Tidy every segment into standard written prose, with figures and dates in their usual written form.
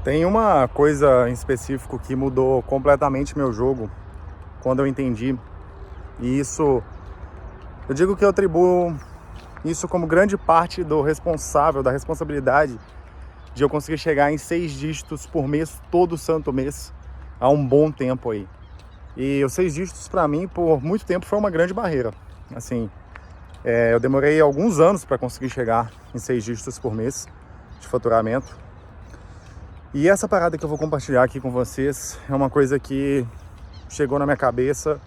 Tem uma coisa em específico que mudou completamente meu jogo quando eu entendi. E isso, eu digo que eu atribuo isso como grande parte do responsável, da responsabilidade de eu conseguir chegar em 6 dígitos por mês, todo santo mês, há um bom tempo aí. E os 6 dígitos para mim, por muito tempo, foi uma grande barreira. Assim, eu demorei alguns anos para conseguir chegar em 6 dígitos por mês de faturamento. E essa parada que eu vou compartilhar aqui com vocês é uma coisa que chegou na minha cabeça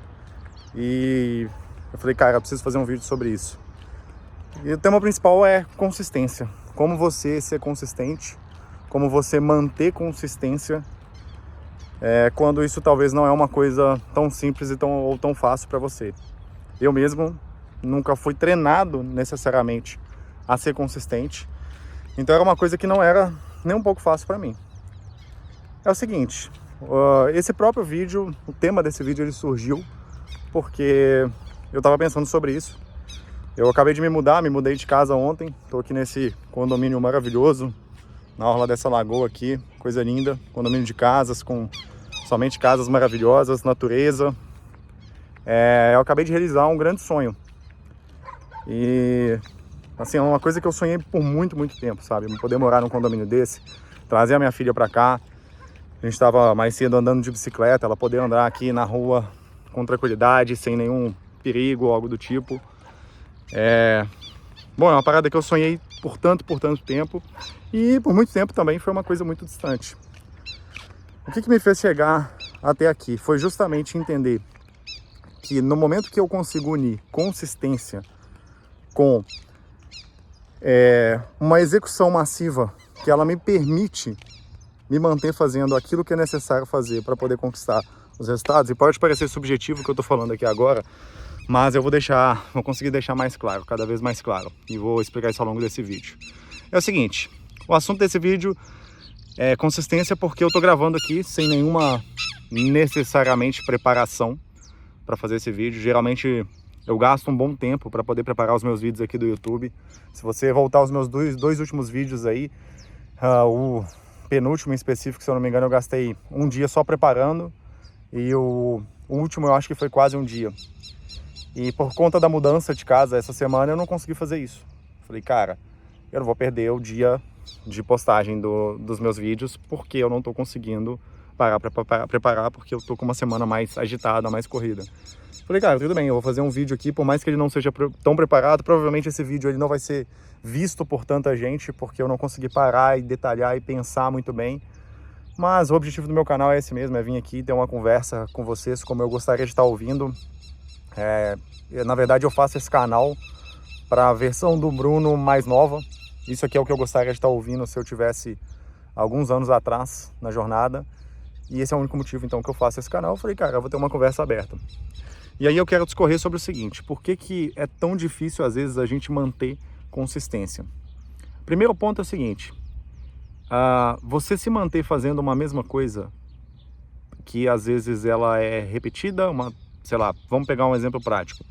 e eu falei, cara, eu preciso fazer um vídeo sobre isso. E o tema principal é consistência. Como você ser consistente, como você manter consistência quando isso talvez não é uma coisa tão simples e tão fácil para você. Eu mesmo nunca fui treinado necessariamente a ser consistente, então era uma coisa que não era nem um pouco fácil para mim. É o seguinte, esse próprio vídeo, o tema desse vídeo, ele surgiu porque eu estava pensando sobre isso. Eu acabei de me mudei de casa ontem, estou aqui nesse condomínio maravilhoso, na orla dessa lagoa aqui, coisa linda, condomínio de casas, com somente casas maravilhosas, natureza. Eu acabei de realizar um grande sonho. E, assim, é uma coisa que eu sonhei por muito, muito tempo, sabe? Poder morar num condomínio desse, trazer a minha filha para cá. A gente estava mais cedo andando de bicicleta, ela poder andar aqui na rua com tranquilidade, sem nenhum perigo ou algo do tipo. Bom, é uma parada que eu sonhei por tanto tempo e por muito tempo também foi uma coisa muito distante. O que me fez chegar até aqui foi justamente entender que no momento que eu consigo unir consistência com uma execução massiva, que ela me permite me manter fazendo aquilo que é necessário fazer para poder conquistar os resultados, e pode parecer subjetivo o que eu estou falando aqui agora, mas eu vou conseguir deixar mais claro, cada vez mais claro, e vou explicar isso ao longo desse vídeo. É o seguinte, o assunto desse vídeo é consistência, porque eu estou gravando aqui sem nenhuma necessariamente preparação para fazer esse vídeo. Geralmente eu gasto um bom tempo para poder preparar os meus vídeos aqui do YouTube. Se você voltar aos meus dois últimos vídeos aí, o penúltimo em específico, se eu não me engano, eu gastei um dia só preparando, e o último eu acho que foi quase um dia. E por conta da mudança de casa essa semana eu não consegui fazer isso. Falei, cara, eu não vou perder o dia de postagem dos meus vídeos, porque eu não tô conseguindo parar para preparar, porque eu tô com uma semana mais agitada, mais corrida. Falei, cara, tudo bem, eu vou fazer um vídeo aqui, por mais que ele não seja tão preparado, provavelmente esse vídeo ele não vai ser visto por tanta gente, porque eu não consegui parar e detalhar e pensar muito bem. Mas o objetivo do meu canal é esse mesmo, é vir aqui ter uma conversa com vocês, como eu gostaria de estar ouvindo. Na verdade, eu faço esse canal para a versão do Bruno mais nova. Isso aqui é o que eu gostaria de estar ouvindo se eu tivesse alguns anos atrás na jornada. E esse é o único motivo, então, que eu faço esse canal. Eu falei, cara, eu vou ter uma conversa aberta. E aí eu quero discorrer sobre o seguinte: por que é tão difícil, às vezes, a gente manter consistência? Primeiro ponto é o seguinte: você se manter fazendo uma mesma coisa, que às vezes ela é repetida, sei lá, vamos pegar um exemplo prático.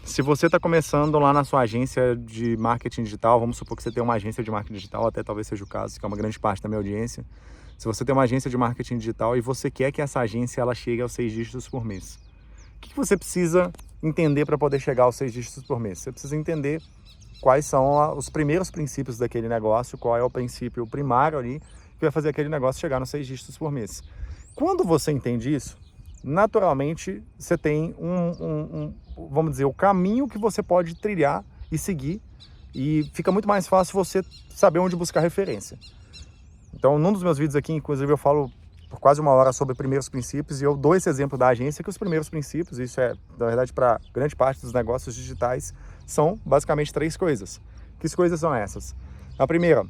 Se você está começando lá na sua agência de marketing digital, vamos supor que você tem uma agência de marketing digital, até talvez seja o caso, que é uma grande parte da minha audiência. Se você tem uma agência de marketing digital e você quer que essa agência ela chegue aos 6 dígitos por mês, o que você precisa entender para poder chegar aos 6 dígitos por mês? Você precisa entender quais são os primeiros princípios daquele negócio, qual é o princípio primário ali que vai fazer aquele negócio chegar nos 6 dígitos por mês. Quando você entende isso, naturalmente você tem vamos dizer, o caminho que você pode trilhar e seguir, e fica muito mais fácil você saber onde buscar referência. Então, num dos meus vídeos aqui, inclusive, eu falo por quase 1 hora sobre primeiros princípios, e eu dou esse exemplo da agência, que os primeiros princípios, isso é, na verdade, para grande parte dos negócios digitais, são basicamente 3 coisas. Que coisas são essas? A primeira,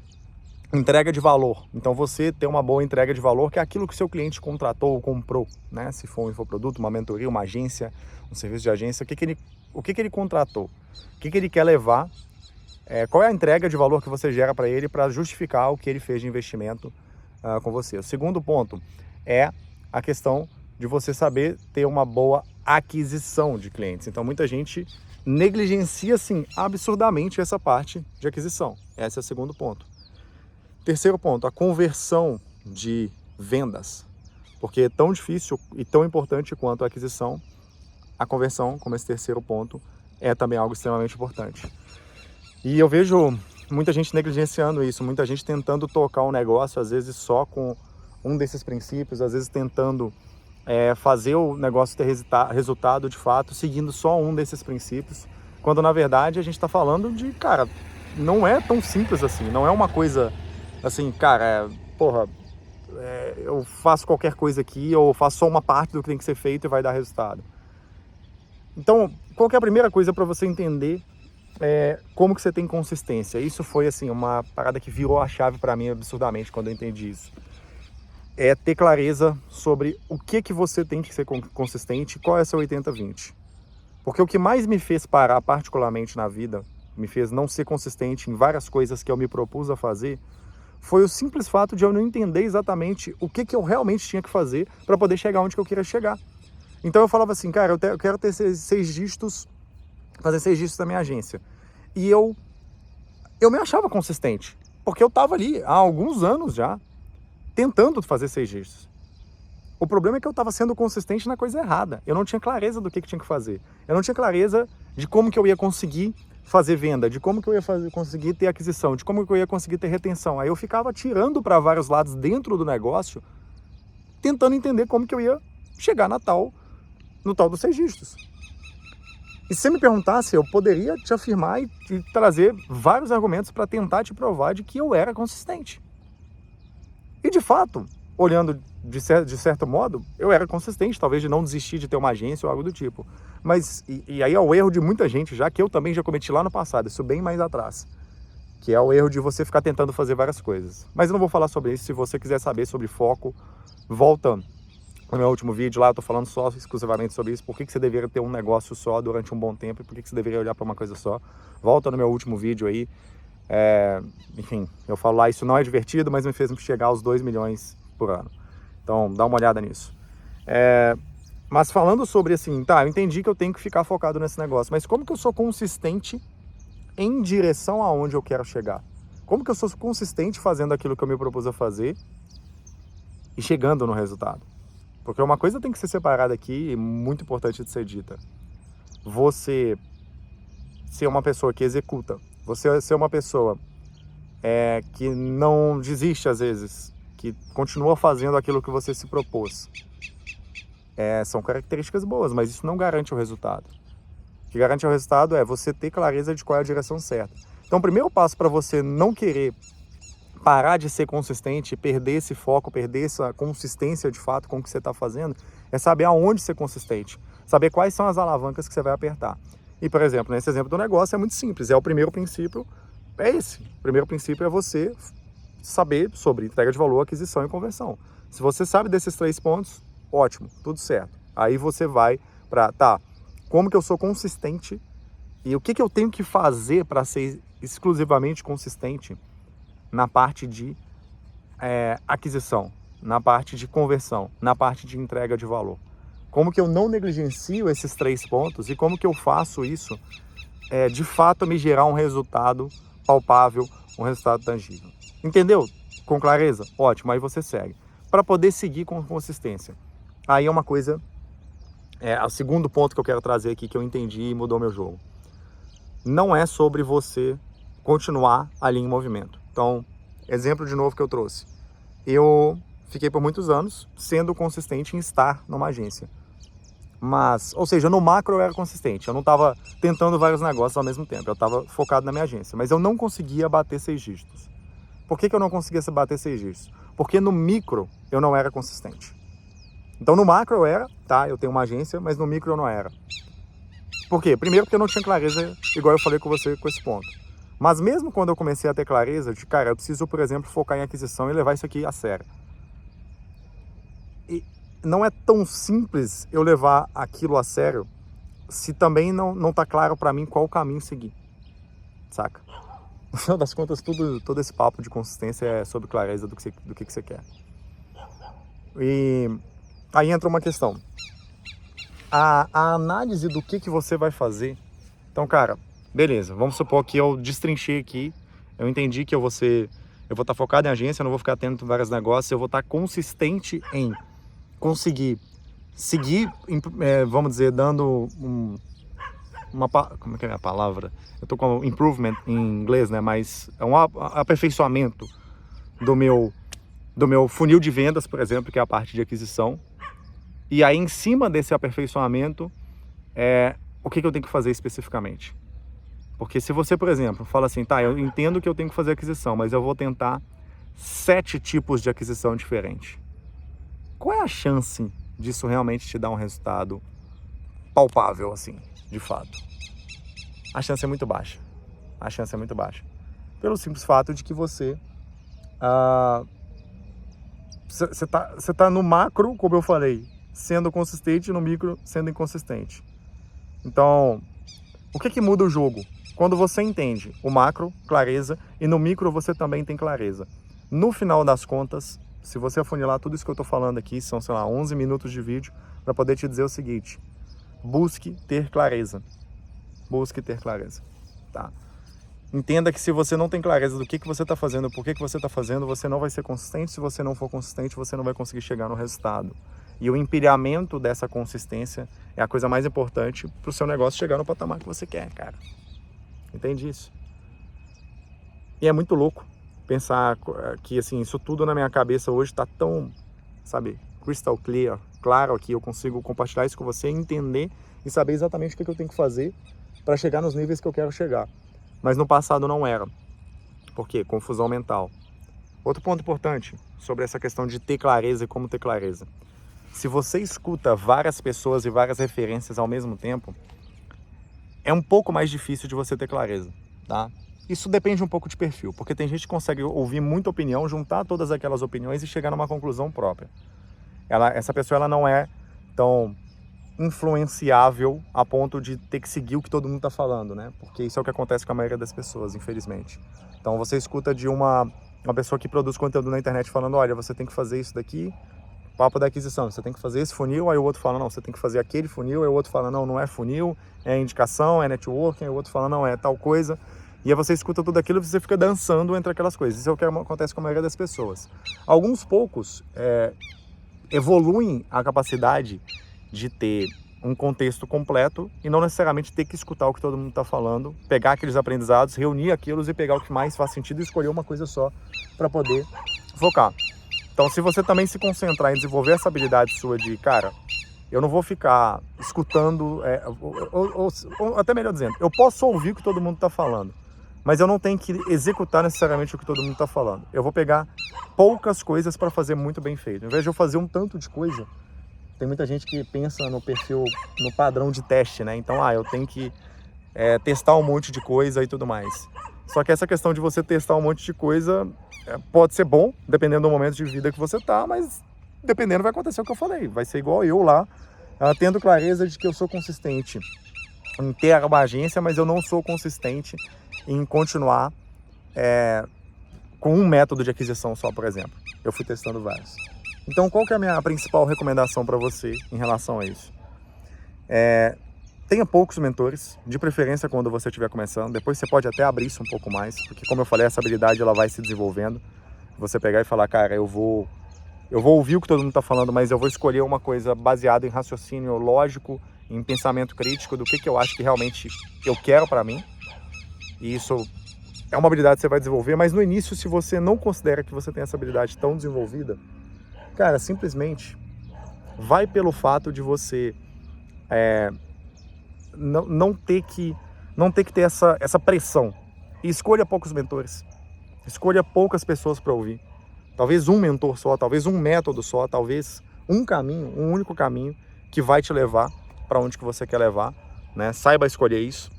entrega de valor. Então, você ter uma boa entrega de valor, que é aquilo que o seu cliente contratou ou comprou, né? Se for um infoproduto, uma mentoria, uma agência, um serviço de agência, o que ele contratou? O que ele quer levar? Qual é a entrega de valor que você gera para ele para justificar o que ele fez de investimento com você? O segundo ponto é a questão de você saber ter uma boa aquisição de clientes. Então, muita gente negligencia, assim, absurdamente essa parte de aquisição. Esse é o segundo ponto. Terceiro ponto, a conversão de vendas. Porque é tão difícil e tão importante quanto a aquisição, a conversão, como esse terceiro ponto, é também algo extremamente importante. E eu vejo muita gente negligenciando isso, muita gente tentando tocar um negócio, às vezes só com um desses princípios, às vezes tentando fazer o negócio ter resultado de fato, seguindo só um desses princípios, quando na verdade a gente está falando de, cara, não é tão simples assim, não é uma coisa assim, cara, eu faço qualquer coisa aqui, ou faço só uma parte do que tem que ser feito e vai dar resultado. Então, qual que é a primeira coisa para você entender como que você tem consistência? Isso foi assim uma parada que virou a chave para mim absurdamente quando eu entendi isso. É ter clareza sobre o que você tem que ser consistente, qual é seu 80-20. Porque o que mais me fez parar particularmente na vida, me fez não ser consistente em várias coisas que eu me propus a fazer, foi o simples fato de eu não entender exatamente o que eu realmente tinha que fazer para poder chegar onde que eu queria chegar. Então eu falava assim, cara, eu quero ter seis dígitos, fazer 6 dígitos da minha agência. E eu me achava consistente, porque eu estava ali há alguns anos já, tentando fazer 6 dígitos. O problema é que eu estava sendo consistente na coisa errada. Eu não tinha clareza do que tinha que fazer. Eu não tinha clareza de como que eu ia conseguir fazer venda, de como que eu ia conseguir ter aquisição, de como que eu ia conseguir ter retenção. Aí eu ficava tirando para vários lados dentro do negócio, tentando entender como que eu ia chegar no tal dos 6 dígitos. E se você me perguntasse, eu poderia te afirmar e trazer vários argumentos para tentar te provar de que eu era consistente. E de fato, olhando de certo modo, eu era consistente, talvez de não desistir de ter uma agência ou algo do tipo. Mas, e aí é o erro de muita gente, já que eu também já cometi lá no passado, isso bem mais atrás. Que é o erro de você ficar tentando fazer várias coisas. Mas eu não vou falar sobre isso. Se você quiser saber sobre foco, volta no meu último vídeo lá, eu tô falando só exclusivamente sobre isso. Por que você deveria ter um negócio só durante um bom tempo e por que você deveria olhar para uma coisa só. Volta no meu último vídeo aí. Enfim, eu falo lá, isso não é divertido, mas me fez chegar aos 2 milhões por ano. Então, dá uma olhada nisso. Mas falando sobre assim, tá, eu entendi que eu tenho que ficar focado nesse negócio, mas como que eu sou consistente em direção aonde eu quero chegar? Como que eu sou consistente fazendo aquilo que eu me propus a fazer e chegando no resultado? Porque uma coisa tem que ser separada aqui e muito importante de ser dita. Você ser uma pessoa que executa, você ser uma pessoa que não desiste às vezes, que continua fazendo aquilo que você se propôs. São características boas, mas isso não garante o resultado. O que garante o resultado é você ter clareza de qual é a direção certa. Então, o primeiro passo para você não querer parar de ser consistente, perder esse foco, perder essa consistência de fato com o que você está fazendo, é saber aonde ser consistente, saber quais são as alavancas que você vai apertar. E, por exemplo, nesse exemplo do negócio é muito simples, o primeiro princípio é esse. O primeiro princípio é você saber sobre entrega de valor, aquisição e conversão. Se você sabe desses 3 pontos, ótimo, tudo certo. Aí você vai para, como que eu sou consistente e o que eu tenho que fazer para ser exclusivamente consistente na parte de aquisição, na parte de conversão, na parte de entrega de valor. Como que eu não negligencio esses 3 pontos e como que eu faço isso de fato me gerar um resultado palpável, um resultado tangível. Entendeu? Com clareza? Ótimo, aí você segue. Para poder seguir com consistência. Aí é uma coisa, o segundo ponto que eu quero trazer aqui, que eu entendi e mudou meu jogo. Não é sobre você continuar ali em movimento. Então, exemplo de novo que eu trouxe. Eu fiquei por muitos anos sendo consistente em estar numa agência. Mas, ou seja, no macro eu era consistente. Eu não estava tentando vários negócios ao mesmo tempo. Eu estava focado na minha agência. Mas eu não conseguia bater 6 dígitos. Por que eu não conseguia bater 6 dígitos? Porque no micro eu não era consistente. Então no macro eu era, eu tenho uma agência, mas no micro eu não era. Por quê? Primeiro porque eu não tinha clareza, igual eu falei com você com esse ponto. Mas mesmo quando eu comecei a ter clareza de, cara, eu preciso, por exemplo, focar em aquisição e levar isso aqui a sério. E não é tão simples eu levar aquilo a sério se também não tá claro para mim qual o caminho seguir. Saca? No final das contas, todo esse papo de consistência é sobre clareza do que você quer. E aí entra uma questão. A análise do que você vai fazer. Então, cara, beleza, vamos supor que eu destrinchei aqui, eu entendi que eu vou ser eu vou estar focado em agência, eu não vou ficar tendo vários negócios, eu vou estar consistente em conseguir seguir, vamos dizer, dando como é que é a palavra? Eu tô com improvement em inglês, né? Mas é um aperfeiçoamento do meu funil de vendas, por exemplo, que é a parte de aquisição. E aí, em cima desse aperfeiçoamento, o que eu tenho que fazer especificamente? Porque se você, por exemplo, fala assim, tá, eu entendo que eu tenho que fazer aquisição, mas eu vou tentar 7 tipos de aquisição diferentes. Qual é a chance disso realmente te dar um resultado palpável, assim, de fato? A chance é muito baixa. A chance é muito baixa. Pelo simples fato de que você tá no macro, como eu falei, sendo consistente, no micro sendo inconsistente. Então, o que muda o jogo? Quando você entende o macro, clareza, e no micro você também tem clareza. No final das contas, se você afunilar tudo isso que eu estou falando aqui, são, sei lá, 11 minutos de vídeo, para poder te dizer o seguinte: busque ter clareza. Busque ter clareza, tá? Entenda que se você não tem clareza do que você está fazendo, por que você está fazendo, você não vai ser consistente. Se você não for consistente, você não vai conseguir chegar no resultado. E o empilhamento dessa consistência é a coisa mais importante para o seu negócio chegar no patamar que você quer, cara. Entende isso? E é muito louco pensar que, assim, isso tudo na minha cabeça hoje está tão, sabe, crystal clear, claro, que eu consigo compartilhar isso com você, entender e saber exatamente o que eu tenho que fazer para chegar nos níveis que eu quero chegar. Mas no passado não era. Por quê? Confusão mental. Outro ponto importante sobre essa questão de ter clareza e como ter clareza. Se você escuta várias pessoas e várias referências ao mesmo tempo, é um pouco mais difícil de você ter clareza, tá? Isso depende um pouco de perfil, porque tem gente que consegue ouvir muita opinião, juntar todas aquelas opiniões e chegar numa conclusão própria. Essa pessoa ela não é tão influenciável a ponto de ter que seguir o que todo mundo está falando, né? Porque isso é o que acontece com a maioria das pessoas, infelizmente. Então você escuta de uma pessoa que produz conteúdo na internet falando, olha, você tem que fazer isso daqui, papo da aquisição, você tem que fazer esse funil, aí o outro fala, não, você tem que fazer aquele funil, aí o outro fala, não, não é funil, é indicação, é networking, aí o outro fala, não, é tal coisa. E aí você escuta tudo aquilo e você fica dançando entre aquelas coisas. Isso é o que acontece com a maioria das pessoas. Alguns poucos evoluem a capacidade de ter um contexto completo e não necessariamente ter que escutar o que todo mundo está falando, pegar aqueles aprendizados, reunir aqueles e pegar o que mais faz sentido e escolher uma coisa só para poder focar. Então, se você também se concentrar em desenvolver essa habilidade sua de, cara, eu não vou ficar escutando, ou até melhor dizendo, eu posso ouvir o que todo mundo está falando, mas eu não tenho que executar necessariamente o que todo mundo está falando. Eu vou pegar poucas coisas para fazer muito bem feito. Ao invés de eu fazer um tanto de coisa, tem muita gente que pensa no perfil, no padrão de teste, né? Então, eu tenho que testar um monte de coisa e tudo mais. Só que essa questão de você testar um monte de coisa pode ser bom, dependendo do momento de vida que você tá, mas dependendo vai acontecer o que eu falei. Vai ser igual eu lá, tendo clareza de que eu sou consistente em ter uma agência, mas eu não sou consistente em continuar com um método de aquisição só, por exemplo. Eu fui testando vários. Então, qual que é a minha principal recomendação para você em relação a isso? Tenha poucos mentores, de preferência quando você estiver começando. Depois você pode até abrir isso um pouco mais, porque como eu falei, essa habilidade ela vai se desenvolvendo. Você pegar e falar, cara, eu vou ouvir o que todo mundo está falando, mas eu vou escolher uma coisa baseada em raciocínio lógico, em pensamento crítico do que eu acho que realmente eu quero para mim. E isso é uma habilidade que você vai desenvolver, mas no início, se você não considera que você tem essa habilidade tão desenvolvida, cara, simplesmente vai pelo fato de você não ter que ter essa pressão. E escolha poucos mentores. Escolha poucas pessoas para ouvir. Talvez um mentor só, talvez um método só, talvez um caminho, um único caminho que vai te levar para onde que você quer levar, né? Saiba escolher isso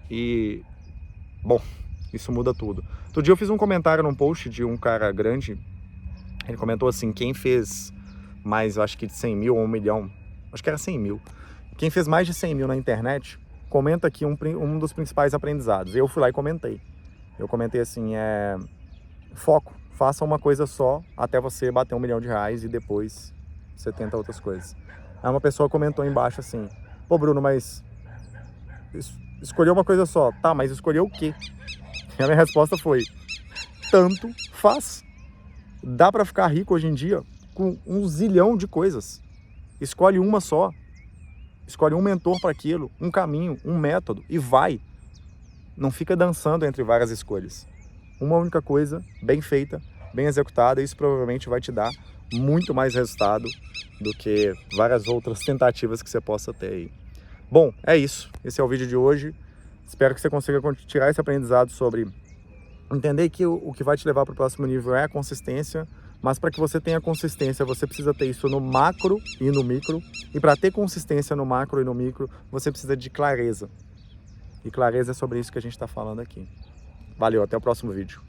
e, bom, isso muda tudo. Outro dia eu fiz um comentário num post de um cara grande. Ele comentou assim, quem fez mais, eu acho que de 100 mil ou 1 milhão, acho que era 100 mil. Quem fez mais de 100 mil na internet, comenta aqui um dos principais aprendizados. Eu fui lá e comentei. Eu comentei assim, foco, faça uma coisa só até você bater R$1 milhão e depois você tenta outras coisas. Aí uma pessoa comentou embaixo assim, pô Bruno, mas escolheu uma coisa só. Tá, mas escolheu o quê? E a minha resposta foi, tanto faz. Dá para ficar rico hoje em dia com 1 zilhão de coisas. Escolhe uma só. Escolhe um mentor para aquilo, um caminho, um método e vai. Não fica dançando entre várias escolhas. Uma única coisa, bem feita, bem executada, isso provavelmente vai te dar muito mais resultado do que várias outras tentativas que você possa ter aí. Bom, é isso. Esse é o vídeo de hoje. Espero que você consiga tirar esse aprendizado sobre entender que o que vai te levar para o próximo nível é a consistência, mas para que você tenha consistência, você precisa ter isso no macro e no micro. E para ter consistência no macro e no micro, você precisa de clareza. E clareza é sobre isso que a gente está falando aqui. Valeu, até o próximo vídeo.